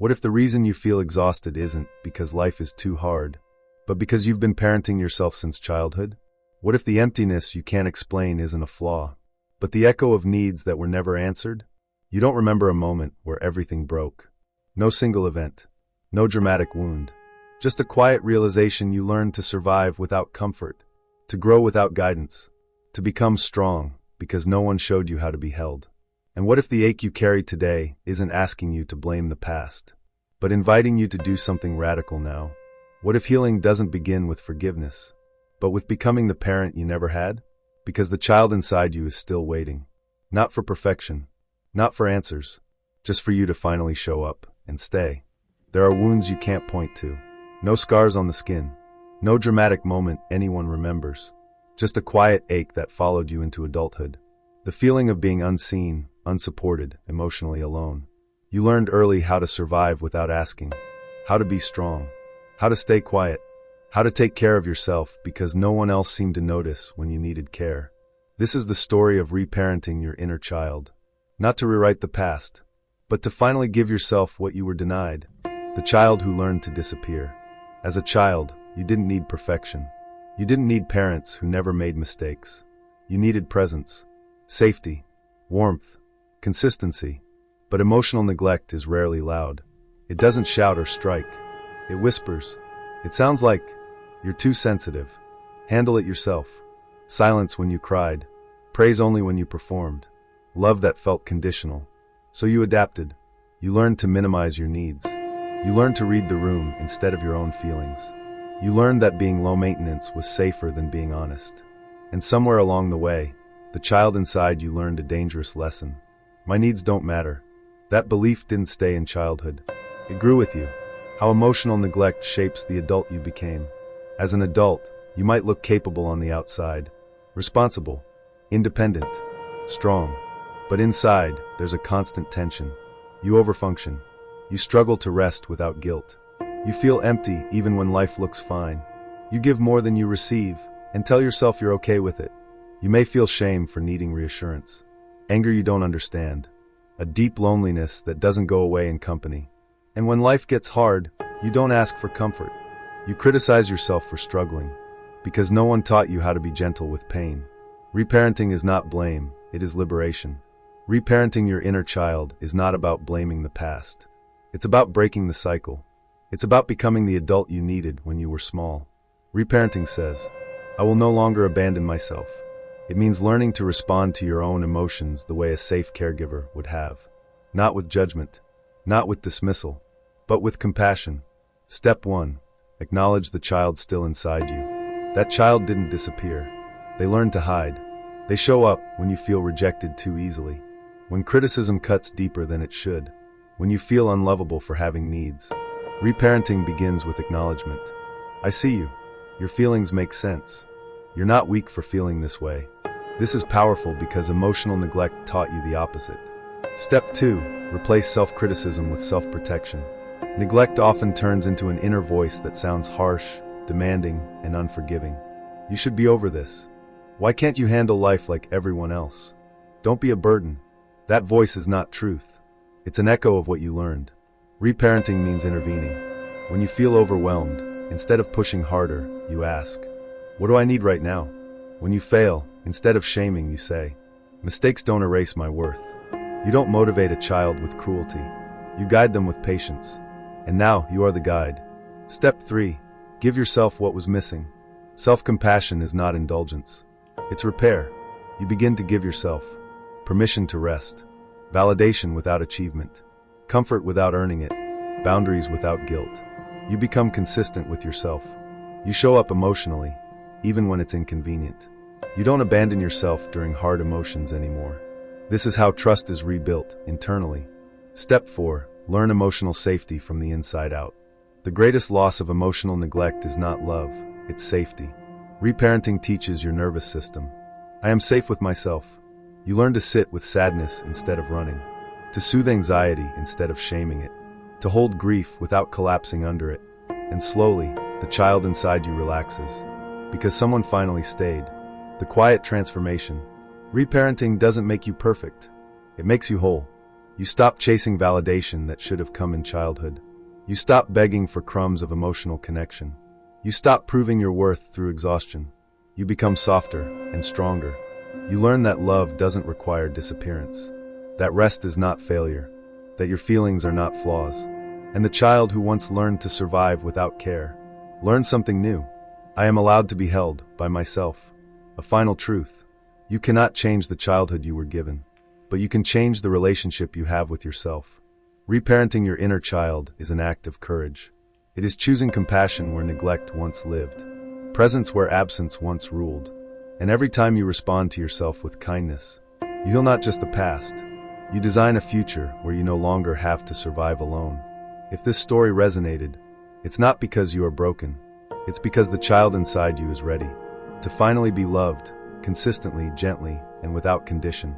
What if the reason you feel exhausted isn't because life is too hard, but because you've been parenting yourself since childhood? What if the emptiness you can't explain isn't a flaw, but the echo of needs that were never answered? You don't remember a moment where everything broke. No single event. No dramatic wound. Just a quiet realization you learned to survive without comfort, to grow without guidance, to become strong because no one showed you how to be held. And what if the ache you carry today isn't asking you to blame the past, but inviting you to do something radical now? What if healing doesn't begin with forgiveness, but with becoming the parent you never had? Because the child inside you is still waiting. Not for perfection, not for answers, just for you to finally show up and stay. There are wounds you can't point to. No scars on the skin. No dramatic moment anyone remembers. Just a quiet ache that followed you into adulthood. The feeling of being unseen, unsupported, emotionally alone. You learned early how to survive without asking, how to be strong, how to stay quiet, how to take care of yourself because no one else seemed to notice when you needed care. This is the story of reparenting your inner child. Not to rewrite the past, but to finally give yourself what you were denied. The child who learned to disappear. As a child, you didn't need perfection. You didn't need parents who never made mistakes. You needed presence, safety, warmth, consistency. But emotional neglect is rarely loud. It doesn't shout or strike. It whispers. It sounds like, "You're too sensitive. Handle it yourself." Silence when you cried. Praise only when you performed. Love that felt conditional. So you adapted. You learned to minimize your needs. You learned to read the room instead of your own feelings. You learned that being low maintenance was safer than being honest. And somewhere along the way, the child inside you learned a dangerous lesson. My needs don't matter. That belief didn't stay in childhood. It grew with you. How emotional neglect shapes the adult you became. As an adult, you might look capable on the outside, responsible, independent, strong. But inside, there's a constant tension. You overfunction. You struggle to rest without guilt. You feel empty even when life looks fine. You give more than you receive and tell yourself you're okay with it. You may feel shame for needing reassurance. Anger you don't understand. A deep loneliness that doesn't go away in company. And when life gets hard, you don't ask for comfort. You criticize yourself for struggling, because no one taught you how to be gentle with pain. Reparenting is not blame, it is liberation. Reparenting your inner child is not about blaming the past. It's about breaking the cycle. It's about becoming the adult you needed when you were small. Reparenting says, "I will no longer abandon myself." It means learning to respond to your own emotions the way a safe caregiver would have. Not with judgment. Not with dismissal, but with compassion. Step 1. Acknowledge the child still inside you. That child didn't disappear. They learned to hide. They show up when you feel rejected too easily. When criticism cuts deeper than it should. When you feel unlovable for having needs. Reparenting begins with acknowledgement. I see you. Your feelings make sense. You're not weak for feeling this way. This is powerful because emotional neglect taught you the opposite. Step 2. Replace self-criticism with self-protection. Neglect often turns into an inner voice that sounds harsh, demanding, and unforgiving. You should be over this. Why can't you handle life like everyone else? Don't be a burden. That voice is not truth. It's an echo of what you learned. Reparenting means intervening. When you feel overwhelmed, instead of pushing harder, you ask, "What do I need right now?" When you fail, instead of shaming, you say, "Mistakes don't erase my worth." You don't motivate a child with cruelty. You guide them with patience. And now you are the guide. Step 3. Give yourself what was missing. Self-compassion is not indulgence. It's repair. You begin to give yourself permission to rest, validation without achievement, comfort without earning it, boundaries without guilt. You become consistent with yourself. You show up emotionally, even when it's inconvenient. You don't abandon yourself during hard emotions anymore. This is how trust is rebuilt internally. Step 4. Learn emotional safety from the inside out. The greatest loss of emotional neglect is not love, it's safety. Reparenting teaches your nervous system. I am safe with myself. You learn to sit with sadness instead of running, to soothe anxiety instead of shaming it, to hold grief without collapsing under it. And slowly, the child inside you relaxes, because someone finally stayed. The quiet transformation. Reparenting doesn't make you perfect. It makes you whole. You stop chasing validation that should have come in childhood. You stop begging for crumbs of emotional connection. You stop proving your worth through exhaustion. You become softer and stronger. You learn that love doesn't require disappearance, that rest is not failure, that your feelings are not flaws. And the child who once learned to survive without care learns something new. I am allowed to be held by myself. A final truth. You cannot change the childhood you were given, but you can change the relationship you have with yourself. Reparenting your inner child is an act of courage. It is choosing compassion where neglect once lived, presence where absence once ruled. And every time you respond to yourself with kindness, you heal not just the past, you design a future where you no longer have to survive alone. If this story resonated, it's not because you are broken, it's because the child inside you is ready to finally be loved, consistently, gently, and without condition.